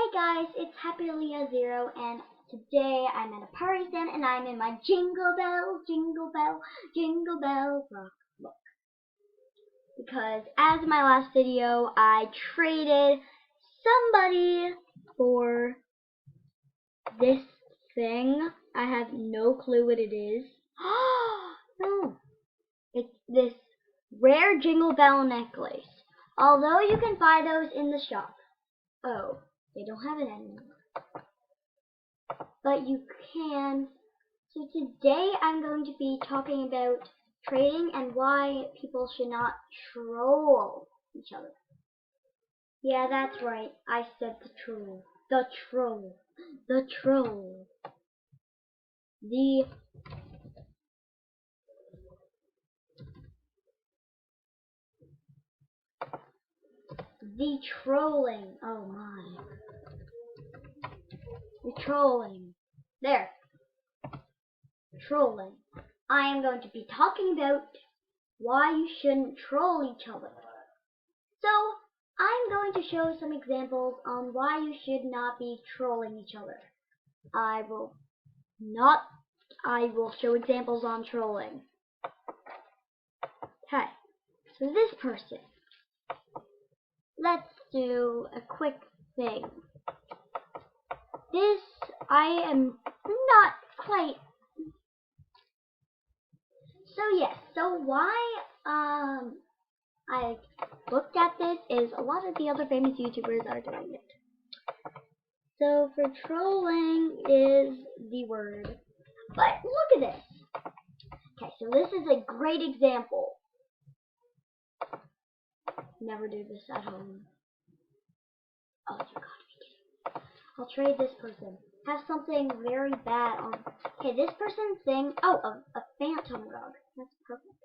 Hey guys, it's Happy Leah Zero, and today I'm at a party stand and I'm in my Jingle Bell, Jingle Bell, Jingle Bell rock look. Because as in my last video, I traded somebody for this thing. I have no clue what it is. No, it's this rare Jingle Bell necklace. Although you can buy those in the shop. Oh, they don't have it anymore. But you can. So today I'm going to be talking about trading and why people should not troll each other. Yeah, that's right. I said the troll. The troll. The troll. The trolling. Oh my. The trolling. There. Trolling. I am going to be talking about why you shouldn't troll each other. So, I'm going to show some examples on why you should not be trolling each other. I will show examples on trolling. Okay, so this person. Let's do a quick thing. This, I am not quite. So yes, so why I looked at this is a lot of the other famous YouTubers are doing it. So for trolling is the word. But look at this. Okay, so this is a great example. Never do this at home. Oh, you gotta be kidding. I'll trade this person. Have something very bad on. Okay, this person's thing. Oh, a phantom rug. That's perfect.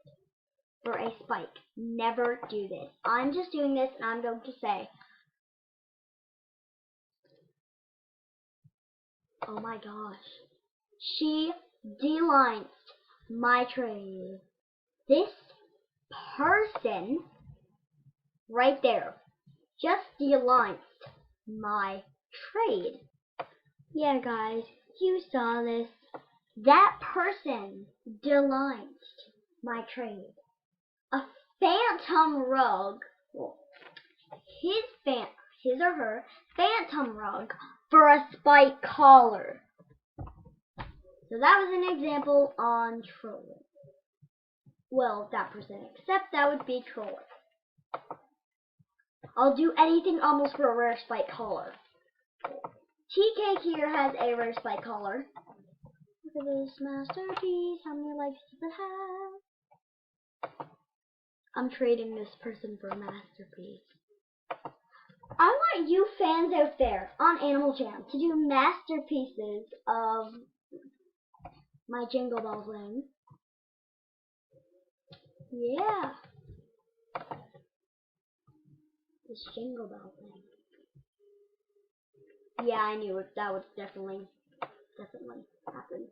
For a spike. Never do this. I'm just doing this and I'm going to say, oh my gosh. She delinced my trade. This person right there just delinced my trade. Yeah, guys, you saw this. That person delinced my trade. A phantom rug, well, his or her phantom rug for a spike collar. So that was an example on trolling. Well, that person, except that would be trolling. I'll do anything almost for a rare spike collar. TK here has a rare spike collar. Look at this masterpiece. How many likes does it have? I'm trading this person for a masterpiece. I want you fans out there on Animal Jam to do masterpieces of my Jingle Bell thing. Yeah. This Jingle Bell thing. Yeah, I knew it. That would definitely happen.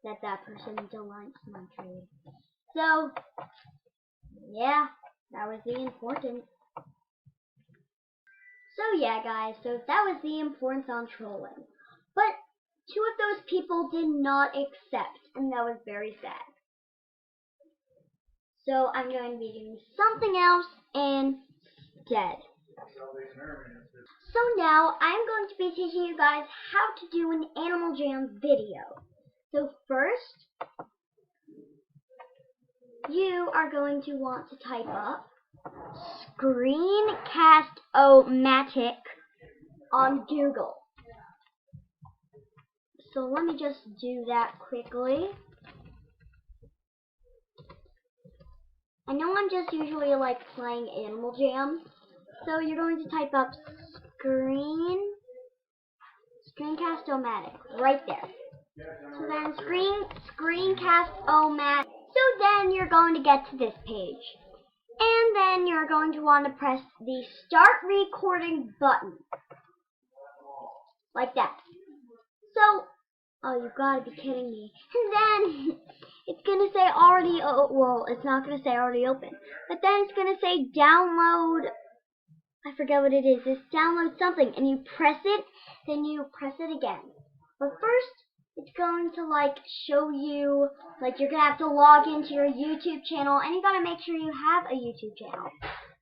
That person delinced my trade. So, yeah, that was the importance. So yeah, guys, so that was the importance on trolling. But 2 of those people did not accept, and that was very sad. So I'm going to be doing something else instead. So now I'm going to be teaching you guys how to do an Animal Jam video. So first, you are going to want to type up Screencast-O-Matic on Google. So let me just do that quickly. I know I'm just usually like playing Animal Jam. So you're going to type up Screencast-O-Matic right there. So then Screencast-O-Matic. So then you're going to get to this page. And then you're going to want to press the start recording button. Like that. So, oh, you've got to be kidding me. And then it's going to say already, well, it's not going to say already open. But then it's going to say download I forget what it is. It's download something, and you press it, then you press it again. But first, it's going to like show you, like you're gonna have to log into your YouTube channel, and you gotta make sure you have a YouTube channel.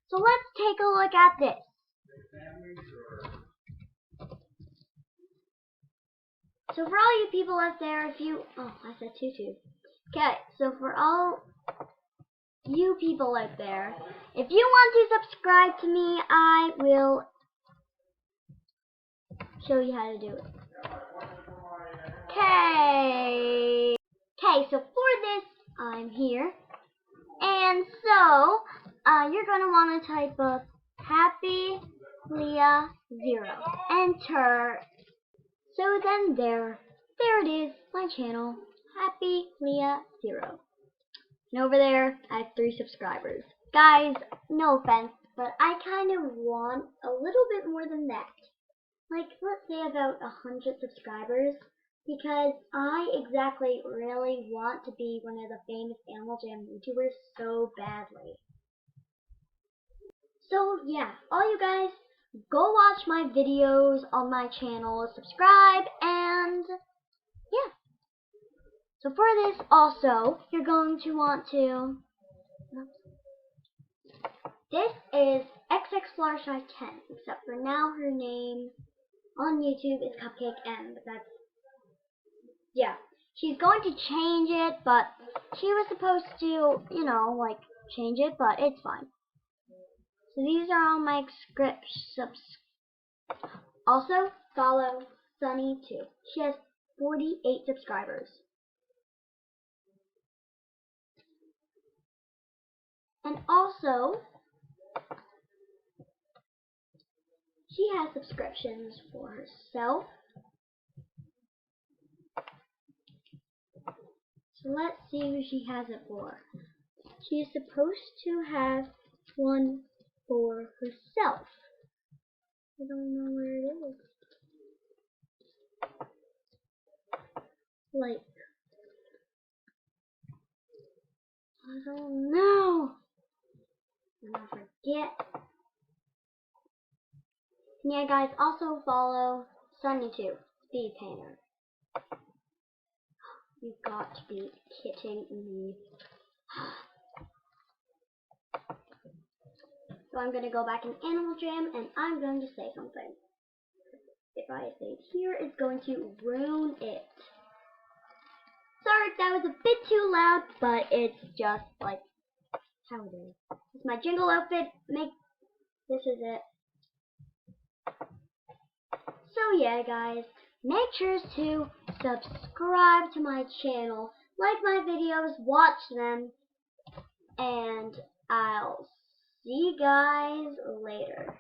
So let's take a look at this. So for all you people out there, if you, oh, I said tutu. Okay, so for all you people out there, if you want to subscribe to me, I will show you how to do it. Okay, so for this, I'm here. And so, you're going to want to type up Happy Leah 0. Enter. So then there it is, my channel, Happy Leah 0. And over there, I have 3 subscribers. Guys, no offense, but I kind of want a little bit more than that. Like, let's say about 100 subscribers, because I exactly really want to be one of the famous Animal Jam YouTubers so badly. So yeah, all you guys, go watch my videos on my channel, subscribe, and yeah. So for this also, you're going to want to, this is XXFluttershy 10, except for now her name on YouTube is Cupcake M, but that's, yeah. She's going to change it, but she was supposed to, you know, like, change it, but it's fine. So these are all my also, follow Sunny too. She has 48 subscribers. And also, she has subscriptions for herself. So let's see who she has it for. She is supposed to have one for herself. I don't know where it is. Like, I don't know. I'm gonna forget. Yeah, guys, also follow Sunny too, Speed Painter. You've got to be kidding me. So I'm gonna go back in Animal Jam and I'm going to say something. If I say it here, it's going to ruin it. Sorry if that was a bit too loud, but it's just like how it is. It's my jingle outfit. This is it. So yeah, guys, make sure to subscribe to my channel, like my videos, watch them, and I'll see you guys later.